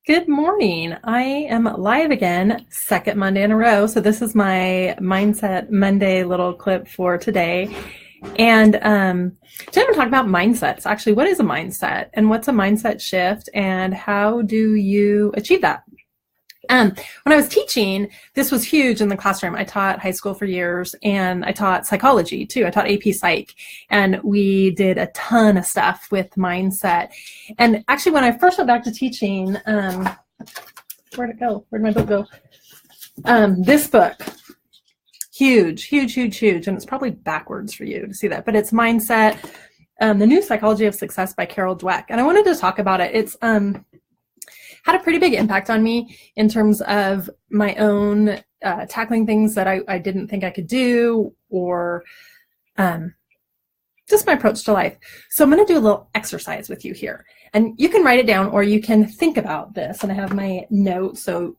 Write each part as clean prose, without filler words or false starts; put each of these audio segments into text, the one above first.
Good morning. I am live again, second Monday in a row. So this is my Mindset Monday little clip for today. And today I'm going to talk about mindsets. Actually, what is a mindset and what's a mindset shift and how do you achieve that? When I was teaching, this was huge in the classroom. I taught high school for years and I taught psychology too. I taught AP Psych and we did a ton of stuff with mindset. And actually when I first went back to teaching, where'd it go? Where'd my book go? This book, huge. And it's probably backwards for you to see that, but it's Mindset, The New Psychology of Success by Carol Dweck. And I wanted to talk about it. It's, had a pretty big impact on me in terms of my own tackling things that I didn't think I could do, or just my approach to life. So I'm going to do a little exercise with you here. And you can write it down or you can think about this. And I have my notes, so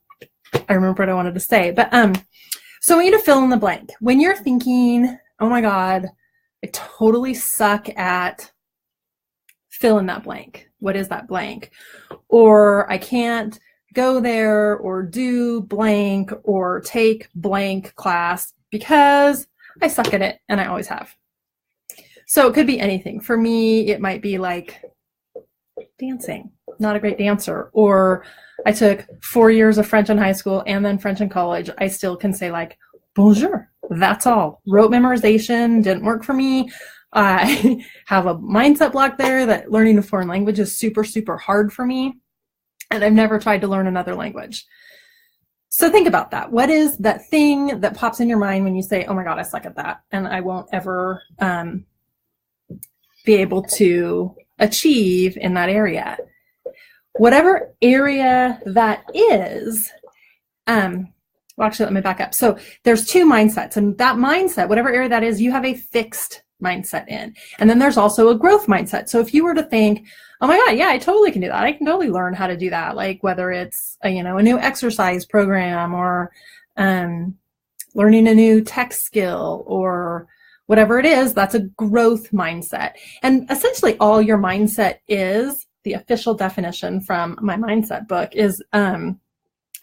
I remember what I wanted to say. But so I want you to fill in the blank. When you're thinking, oh my God, I totally suck at fill in that blank. What is that blank? Or I can't go there or do blank or take blank class because I suck at it and I always have. So it could be anything. For me, it might be like dancing, not a great dancer. Or I took 4 years of French in high school and then French in college. I still can say like, bonjour, that's all. Rote memorization didn't work for me. I have a mindset block there that learning a foreign language is super, super hard for me. And I've never tried to learn another language. So think about that. What is that thing that pops in your mind when you say, oh my God, I suck at that, and I won't ever be able to achieve in that area? Whatever area that is, well, actually, let me back up. So there's two mindsets, and that mindset, whatever area that is, you have a fixed mindset in. And then there's also a growth mindset. So if you were to think, oh my God, yeah, I totally can do that. I can totally learn how to do that. Like whether it's a new exercise program or learning a new tech skill or whatever it is, that's a growth mindset. And essentially all your mindset is, the official definition from my mindset book is,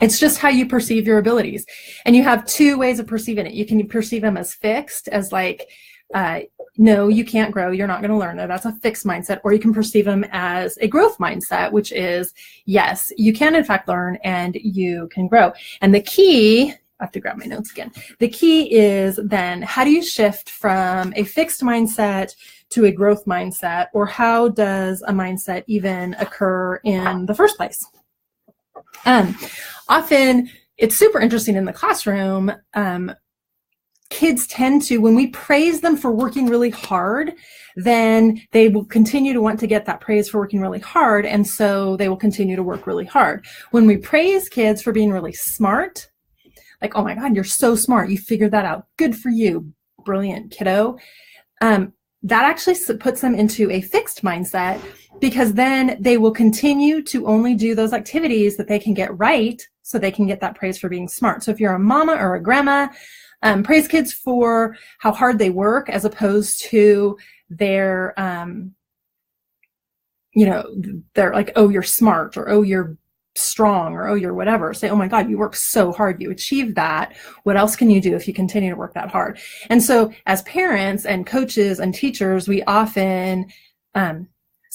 it's just how you perceive your abilities. And you have two ways of perceiving it. You can perceive them as fixed, as like, no, you can't grow, you're not going to learn. That's a fixed mindset. Or you can perceive them as a growth mindset, which is, yes, you can in fact learn and you can grow. And the key, I have to grab my notes again. The key is then, how do you shift from a fixed mindset to a growth mindset? Or how does a mindset even occur in the first place? Often it's super interesting in the classroom. Kids tend to, when we praise them for working really hard, then they will continue to want to get that praise for working really hard. And so they will continue to work really hard. When we praise kids for being really smart, like, oh my God, you're so smart, you figured that out, good for you, brilliant kiddo. That actually puts them into a fixed mindset, because then they will continue to only do those activities that they can get right, so they can get that praise for being smart. So if you're a mama or a grandma, praise kids for how hard they work, as opposed to their, they're like, oh, you're smart, or oh, you're strong, or oh, you're whatever. Say, oh my God, you work so hard, you achieved that. What else can you do if you continue to work that hard? And so as parents and coaches and teachers, we often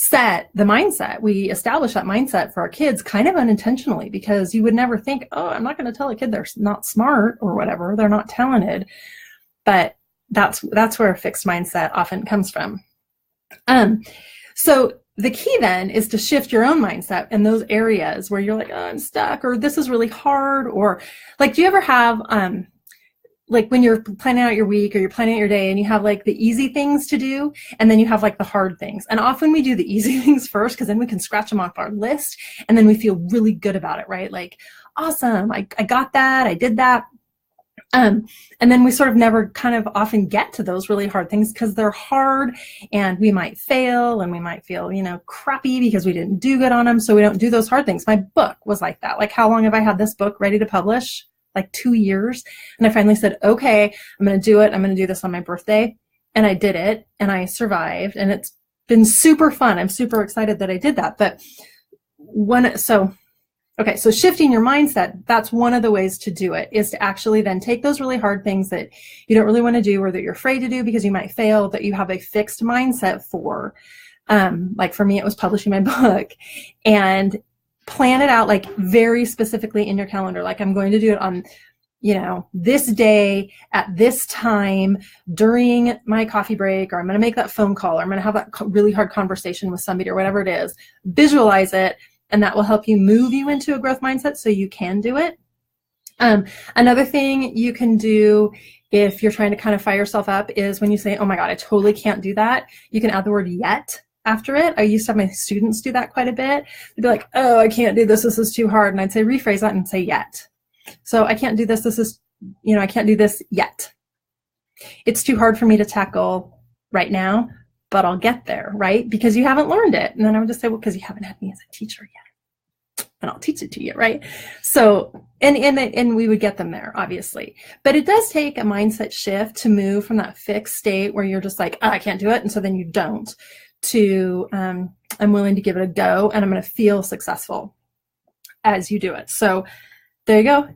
set the mindset. We establish that mindset for our kids kind of unintentionally, because you would never think, oh, I'm not going to tell a kid they're not smart or whatever, they're not talented. But that's where a fixed mindset often comes from. So the key then is to shift your own mindset in those areas where you're like, oh, I'm stuck, or this is really hard. Or like, do you ever have, like when you're planning out your week or you're planning out your day and you have like the easy things to do, and then you have like the hard things. And often we do the easy things first, because then we can scratch them off our list and then we feel really good about it, right? Like, awesome, I got that, I did that. And then we sort of never kind of often get to those really hard things because they're hard, and we might fail and we might feel, crappy because we didn't do good on them. So we don't do those hard things. My book was like that. Like, how long have I had this book ready to publish? Like 2 years. And I finally said, okay, I'm going to do it. I'm going to do this on my birthday. And I did it, and I survived, and it's been super fun. I'm super excited that I did that. But Okay, so shifting your mindset, that's one of the ways to do it, is to actually then take those really hard things that you don't really want to do or that you're afraid to do because you might fail, that you have a fixed mindset for. Like for me, it was publishing my book, and plan it out like very specifically in your calendar. Like I'm going to do it on, this day at this time during my coffee break, or I'm going to make that phone call, or I'm going to have that really hard conversation with somebody, or whatever it is. Visualize it, and that will help you move you into a growth mindset so you can do it. Another thing you can do if you're trying to kind of fire yourself up is when you say, oh my God, I totally can't do that, you can add the word yet after it. I used to have my students do that quite a bit. They'd be like, oh, I can't do this. This is too hard. And I'd say, rephrase that and say yet. So I can't do this. This is, I can't do this yet. It's too hard for me to tackle right now, but I'll get there, right? Because you haven't learned it. And then I would just say, well, because you haven't had me as a teacher yet, and I'll teach it to you, right? So, and we would get them there, obviously. But it does take a mindset shift to move from that fixed state where you're just like, oh, I can't do it, and so then you don't, to I'm willing to give it a go, and I'm going to feel successful as you do it. So there you go.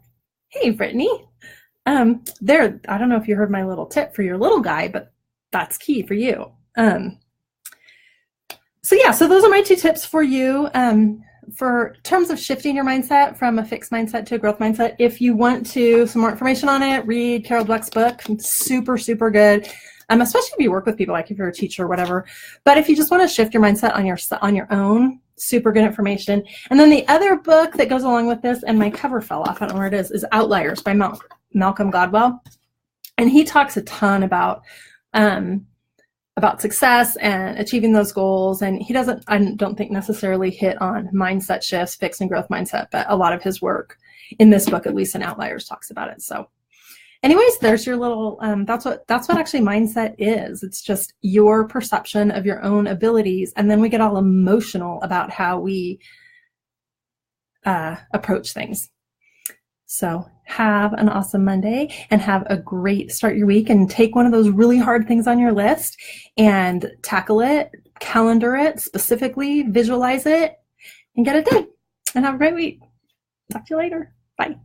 Hey, Brittany. I don't know if you heard my little tip for your little guy, but that's key for you. So those are my 2 tips for you. For terms of shifting your mindset from a fixed mindset to a growth mindset. If you want some more information on it, read Carol Dweck's book. It's super, super good. Especially if you work with people, like if you're a teacher or whatever. But if you just want to shift your mindset on your own, super good information. And then the other book that goes along with this, and my cover fell off, I don't know where it is Outliers by Malcolm Gladwell. And he talks a ton about success and achieving those goals. And he doesn't, I don't think, necessarily hit on mindset shifts, fixed and growth mindset, but a lot of his work in this book, at least in Outliers, talks about it. So anyways, there's your little, that's what actually mindset is. It's just your perception of your own abilities. And then we get all emotional about how we approach things. So have an awesome Monday and have a great start your week, and take one of those really hard things on your list and tackle it, calendar it specifically, visualize it, and get it done. And have a great week. Talk to you later. Bye.